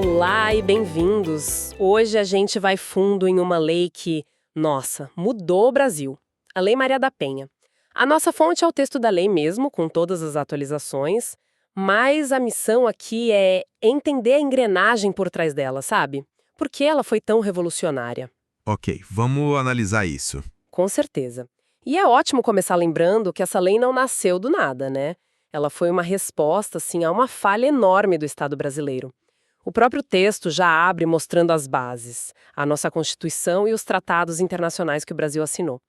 Olá e bem-vindos! Hoje a gente vai fundo em uma lei que, nossa, mudou o Brasil. A Lei Maria da Penha. A nossa fonte é o texto da lei mesmo, com todas as atualizações, mas a missão aqui é entender a engrenagem por trás dela, sabe? Por que ela foi tão revolucionária? Ok, vamos analisar isso. Com certeza. E é ótimo começar lembrando que essa lei não nasceu do nada, né? Ela foi uma resposta, assim, a uma falha enorme do Estado brasileiro. O próprio texto já abre mostrando as bases, a nossa Constituição e os tratados internacionais que o Brasil assinou.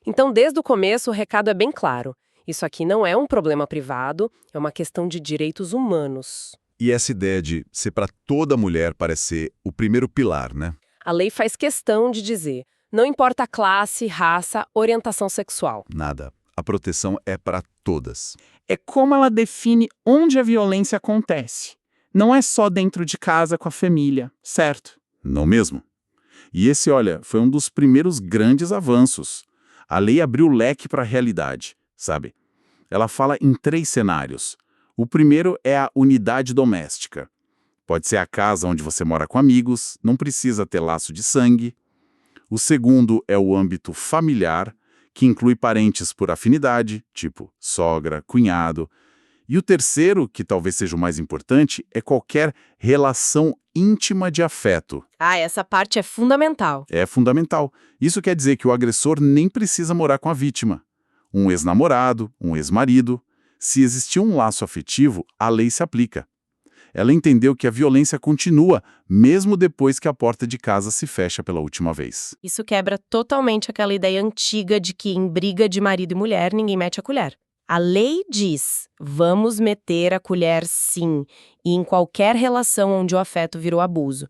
Então, desde o começo, o recado é bem claro. Isso aqui não é um problema privado, é uma questão de direitos humanos. E essa ideia de ser para toda mulher parece ser o primeiro pilar, né? A lei faz questão de dizer, não importa a classe, raça, orientação sexual. Nada. A proteção é para todas. É como ela define onde a violência acontece. Não é só dentro de casa com a família, certo? Não mesmo? E esse, olha, foi um dos primeiros grandes avanços. A lei abriu o leque para a realidade, sabe? Ela fala em 3 cenários. O primeiro é a unidade doméstica. Pode ser a casa onde você mora com amigos, não precisa ter laço de sangue. O segundo é o âmbito familiar, que inclui parentes por afinidade, tipo sogra, cunhado. E o terceiro, que talvez seja o mais importante, é qualquer relação íntima de afeto. Ah, essa parte é fundamental. É fundamental. Isso quer dizer que o agressor nem precisa morar com a vítima. Um ex-namorado, um ex-marido. Se existir um laço afetivo, a lei se aplica. Ela entendeu que a violência continua, mesmo depois que a porta de casa se fecha pela última vez. Isso quebra totalmente aquela ideia antiga de que em briga de marido e mulher ninguém mete a colher. A lei diz, vamos meter a colher sim, e em qualquer relação onde o afeto virou abuso.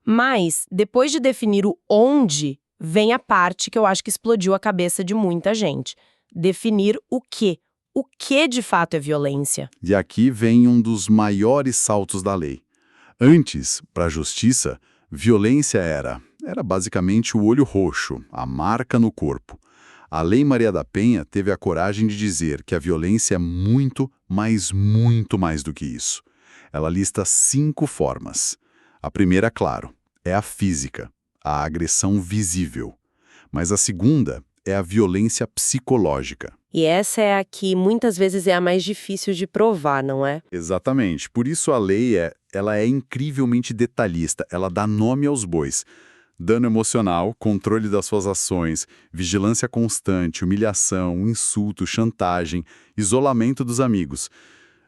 Mas, depois de definir o onde, vem a parte que eu acho que explodiu a cabeça de muita gente. Definir o quê? O que de fato é violência? E aqui vem um dos maiores saltos da lei. Antes, para a justiça, violência era basicamente o olho roxo, a marca no corpo. A Lei Maria da Penha teve a coragem de dizer que a violência é muito, mas muito mais do que isso. Ela lista 5 formas. A primeira, claro, é a física, a agressão visível. Mas a segunda é a violência psicológica. E essa é a que muitas vezes é a mais difícil de provar, não é? Exatamente. Por isso a lei ela é incrivelmente detalhista, ela dá nome aos bois. Dano emocional, controle das suas ações, vigilância constante, humilhação, insulto, chantagem, isolamento dos amigos.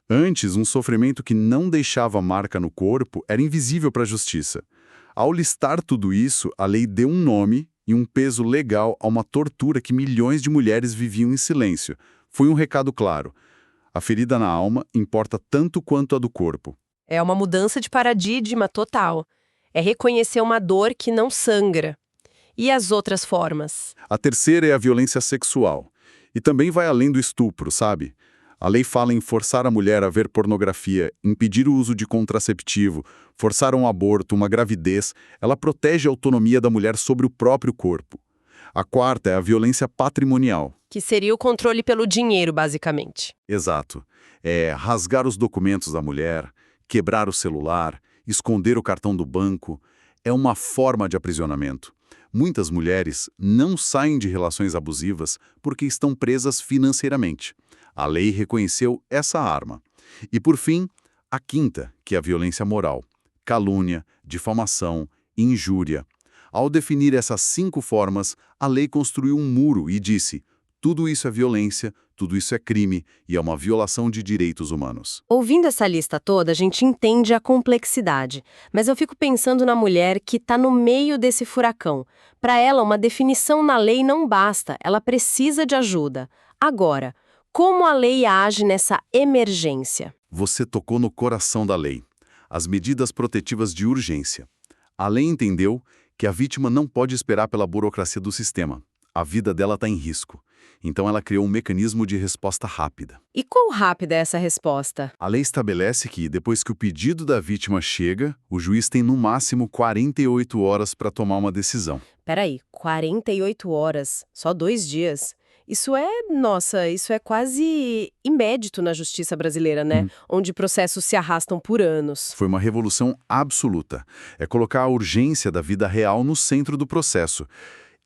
Antes, um sofrimento que não deixava marca no corpo era invisível para a justiça. Ao listar tudo isso, a lei deu um nome e um peso legal a uma tortura que milhões de mulheres viviam em silêncio. Foi um recado claro. A ferida na alma importa tanto quanto a do corpo. É uma mudança de paradigma total. É reconhecer uma dor que não sangra. E as outras formas? A terceira é a violência sexual. E também vai além do estupro, sabe? A lei fala em forçar a mulher a ver pornografia, impedir o uso de contraceptivo, forçar um aborto, uma gravidez. Ela protege a autonomia da mulher sobre o próprio corpo. A quarta é a violência patrimonial. Que seria o controle pelo dinheiro, basicamente. Exato. É rasgar os documentos da mulher, quebrar o celular, esconder o cartão do banco. É uma forma de aprisionamento. Muitas mulheres não saem de relações abusivas porque estão presas financeiramente. A lei reconheceu essa arma. E, por fim, a quinta, que é a violência moral. Calúnia, difamação, injúria. Ao definir essas 5 formas, a lei construiu um muro e disse: tudo isso é violência, tudo isso é crime e é uma violação de direitos humanos. Ouvindo essa lista toda, a gente entende a complexidade. Mas eu fico pensando na mulher que está no meio desse furacão. Para ela, uma definição na lei não basta, ela precisa de ajuda. Agora, como a lei age nessa emergência? Você tocou no coração da lei. As medidas protetivas de urgência. A lei entendeu que a vítima não pode esperar pela burocracia do sistema. A vida dela está em risco. Então ela criou um mecanismo de resposta rápida. E quão rápida é essa resposta? A lei estabelece que, depois que o pedido da vítima chega, o juiz tem no máximo 48 horas para tomar uma decisão. Peraí, 48 horas? Só 2 dias? Isso é quase inédito na justiça brasileira, né? Onde processos se arrastam por anos. Foi uma revolução absoluta. É colocar a urgência da vida real no centro do processo.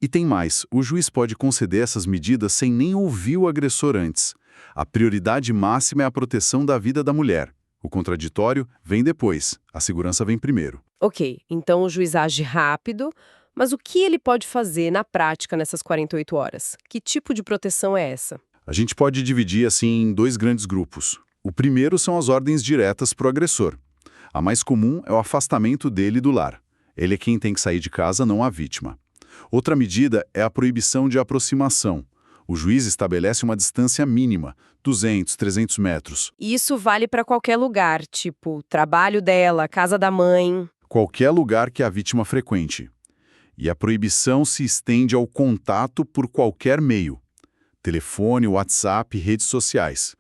E tem mais, o juiz pode conceder essas medidas sem nem ouvir o agressor antes. A prioridade máxima é a proteção da vida da mulher. O contraditório vem depois, a segurança vem primeiro. Ok, então o juiz age rápido, mas o que ele pode fazer na prática nessas 48 horas? Que tipo de proteção é essa? A gente pode dividir assim em dois grandes grupos. O primeiro são as ordens diretas para o agressor. A mais comum é o afastamento dele do lar. Ele é quem tem que sair de casa, não a vítima. Outra medida é a proibição de aproximação. O juiz estabelece uma distância mínima, 200, 300 metros. E isso vale para qualquer lugar, tipo trabalho dela, casa da mãe. Qualquer lugar que a vítima frequente. E a proibição se estende ao contato por qualquer meio. Telefone, WhatsApp, redes sociais.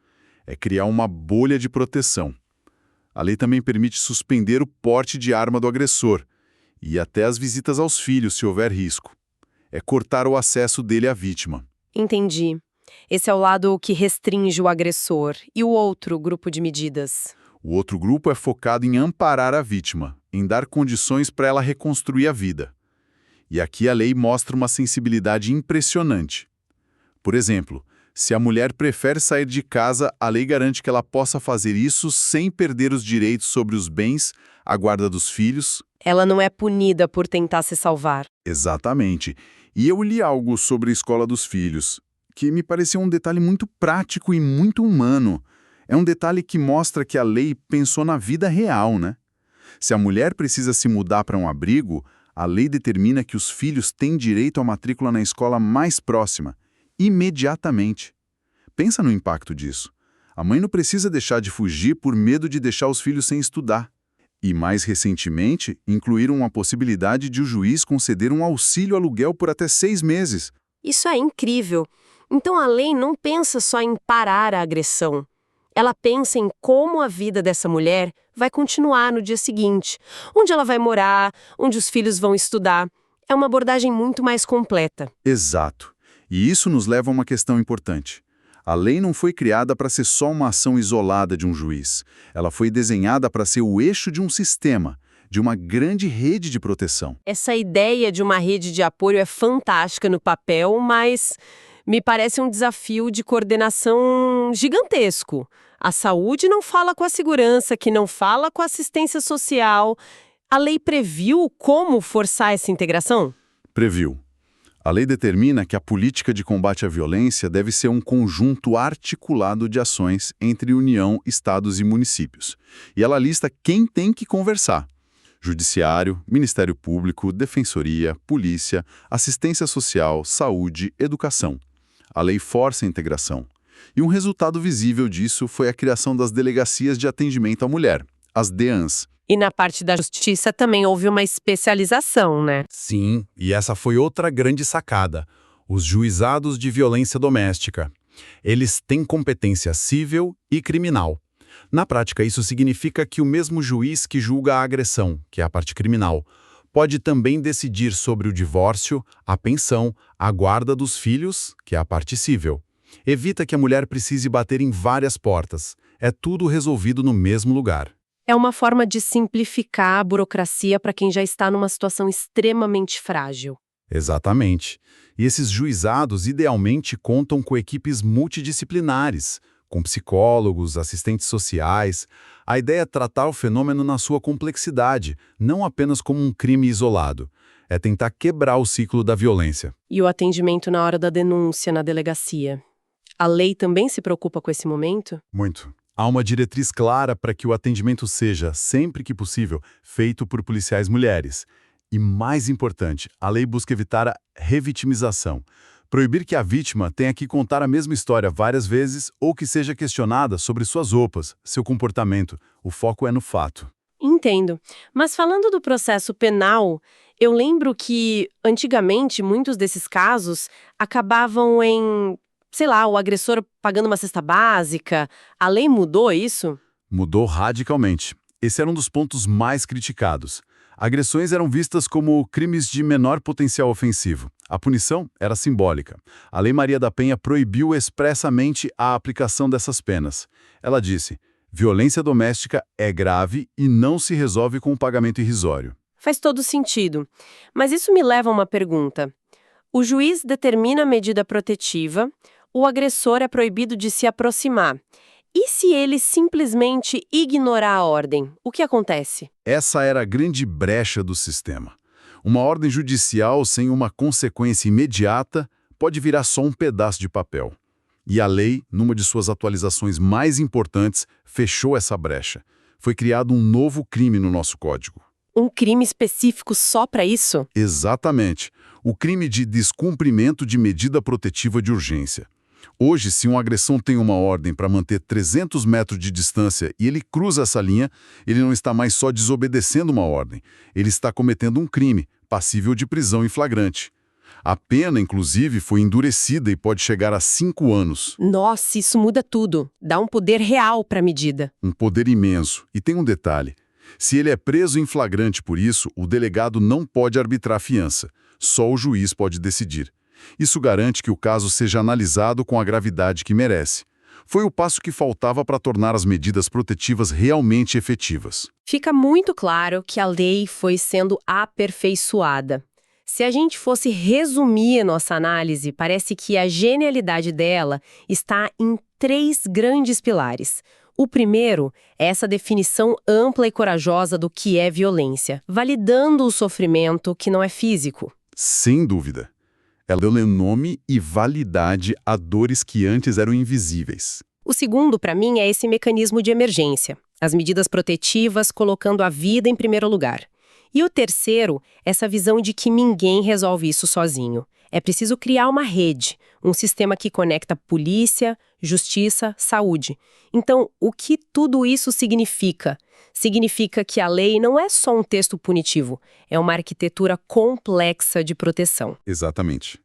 É criar uma bolha de proteção. A lei também permite suspender o porte de arma do agressor e até as visitas aos filhos, se houver risco. É cortar o acesso dele à vítima. Entendi. Esse é o lado que restringe o agressor. E o outro grupo de medidas? O outro grupo é focado em amparar a vítima, em dar condições para ela reconstruir a vida. E aqui a lei mostra uma sensibilidade impressionante. Por exemplo, se a mulher prefere sair de casa, a lei garante que ela possa fazer isso sem perder os direitos sobre os bens, a guarda dos filhos. Ela não é punida por tentar se salvar. Exatamente. E eu li algo sobre a escola dos filhos, que me pareceu um detalhe muito prático e muito humano. É um detalhe que mostra que a lei pensou na vida real, né? Se a mulher precisa se mudar para um abrigo, a lei determina que os filhos têm direito à matrícula na escola mais próxima, imediatamente. Pensa no impacto disso. A mãe não precisa deixar de fugir por medo de deixar os filhos sem estudar. E, mais recentemente, incluíram a possibilidade de o juiz conceder um auxílio aluguel por até 6 meses. Isso é incrível. Então a lei não pensa só em parar a agressão. Ela pensa em como a vida dessa mulher vai continuar no dia seguinte, onde ela vai morar, onde os filhos vão estudar. É uma abordagem muito mais completa. Exato. E isso nos leva a uma questão importante. A lei não foi criada para ser só uma ação isolada de um juiz. Ela foi desenhada para ser o eixo de um sistema, de uma grande rede de proteção. Essa ideia de uma rede de apoio é fantástica no papel, mas me parece um desafio de coordenação gigantesco. A saúde não fala com a segurança, que não fala com a assistência social. A lei previu como forçar essa integração? Previu. A lei determina que a política de combate à violência deve ser um conjunto articulado de ações entre União, estados e municípios. E ela lista quem tem que conversar. Judiciário, Ministério Público, Defensoria, Polícia, Assistência Social, Saúde, Educação. A lei força a integração. E um resultado visível disso foi a criação das Delegacias de Atendimento à Mulher, as DEANs. E na parte da justiça também houve uma especialização, né? Sim, e essa foi outra grande sacada: os juizados de violência doméstica. Eles têm competência civil e criminal. Na prática, isso significa que o mesmo juiz que julga a agressão, que é a parte criminal, pode também decidir sobre o divórcio, a pensão, a guarda dos filhos, que é a parte civil. Evita que a mulher precise bater em várias portas. É tudo resolvido no mesmo lugar. É uma forma de simplificar a burocracia para quem já está numa situação extremamente frágil. Exatamente. E esses juizados idealmente contam com equipes multidisciplinares, com psicólogos, assistentes sociais. A ideia é tratar o fenômeno na sua complexidade, não apenas como um crime isolado. É tentar quebrar o ciclo da violência. E o atendimento na hora da denúncia na delegacia. A lei também se preocupa com esse momento? Muito. Há uma diretriz clara para que o atendimento seja, sempre que possível, feito por policiais mulheres. E, mais importante, a lei busca evitar a revitimização. Proibir que a vítima tenha que contar a mesma história várias vezes ou que seja questionada sobre suas roupas, seu comportamento. O foco é no fato. Entendo. Mas falando do processo penal, eu lembro que, antigamente, muitos desses casos acabavam em, sei lá, o agressor pagando uma cesta básica. A lei mudou isso? Mudou radicalmente. Esse era um dos pontos mais criticados. Agressões eram vistas como crimes de menor potencial ofensivo. A punição era simbólica. A Lei Maria da Penha proibiu expressamente a aplicação dessas penas. Ela disse: violência doméstica é grave e não se resolve com um pagamento irrisório. Faz todo sentido. Mas isso me leva a uma pergunta. O juiz determina a medida protetiva, o agressor é proibido de se aproximar. E se ele simplesmente ignorar a ordem, o que acontece? Essa era a grande brecha do sistema. Uma ordem judicial sem uma consequência imediata pode virar só um pedaço de papel. E a lei, numa de suas atualizações mais importantes, fechou essa brecha. Foi criado um novo crime no nosso código. Um crime específico só para isso? Exatamente. O crime de descumprimento de medida protetiva de urgência. Hoje, se uma agressão tem uma ordem para manter 300 metros de distância e ele cruza essa linha, ele não está mais só desobedecendo uma ordem. Ele está cometendo um crime, passível de prisão em flagrante. A pena, inclusive, foi endurecida e pode chegar a 5 anos. Nossa, isso muda tudo. Dá um poder real para a medida. Um poder imenso. E tem um detalhe. Se ele é preso em flagrante por isso, o delegado não pode arbitrar a fiança. Só o juiz pode decidir. Isso garante que o caso seja analisado com a gravidade que merece. Foi o passo que faltava para tornar as medidas protetivas realmente efetivas. Fica muito claro que a lei foi sendo aperfeiçoada. Se a gente fosse resumir a nossa análise, parece que a genialidade dela está em 3 grandes pilares. O primeiro é essa definição ampla e corajosa do que é violência, validando o sofrimento que não é físico. Sem dúvida. Ela deu nome e validade a dores que antes eram invisíveis. O segundo, para mim, é esse mecanismo de emergência, as medidas protetivas colocando a vida em primeiro lugar. E o terceiro, essa visão de que ninguém resolve isso sozinho. É preciso criar uma rede, um sistema que conecta polícia, justiça, saúde. Então, o que tudo isso significa? Significa que a lei não é só um texto punitivo, é uma arquitetura complexa de proteção. Exatamente.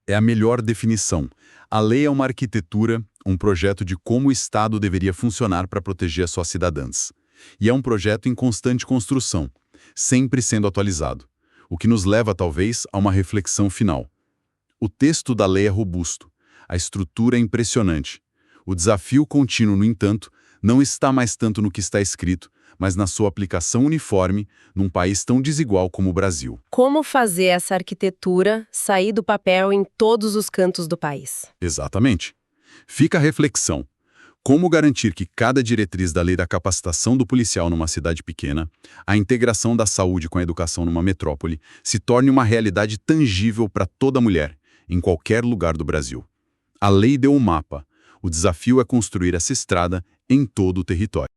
É a melhor definição. A lei é uma arquitetura, um projeto de como o Estado deveria funcionar para proteger as suas cidadãs. E é um projeto em constante construção, sempre sendo atualizado. O que nos leva, talvez, a uma reflexão final. O texto da lei é robusto, a estrutura é impressionante. O desafio contínuo, no entanto, não está mais tanto no que está escrito, mas na sua aplicação uniforme num país tão desigual como o Brasil. Como fazer essa arquitetura sair do papel em todos os cantos do país? Exatamente. Fica a reflexão. Como garantir que cada diretriz da lei da capacitação do policial numa cidade pequena, a integração da saúde com a educação numa metrópole, se torne uma realidade tangível para toda mulher, em qualquer lugar do Brasil? A lei deu um mapa. O desafio é construir essa estrada em todo o território.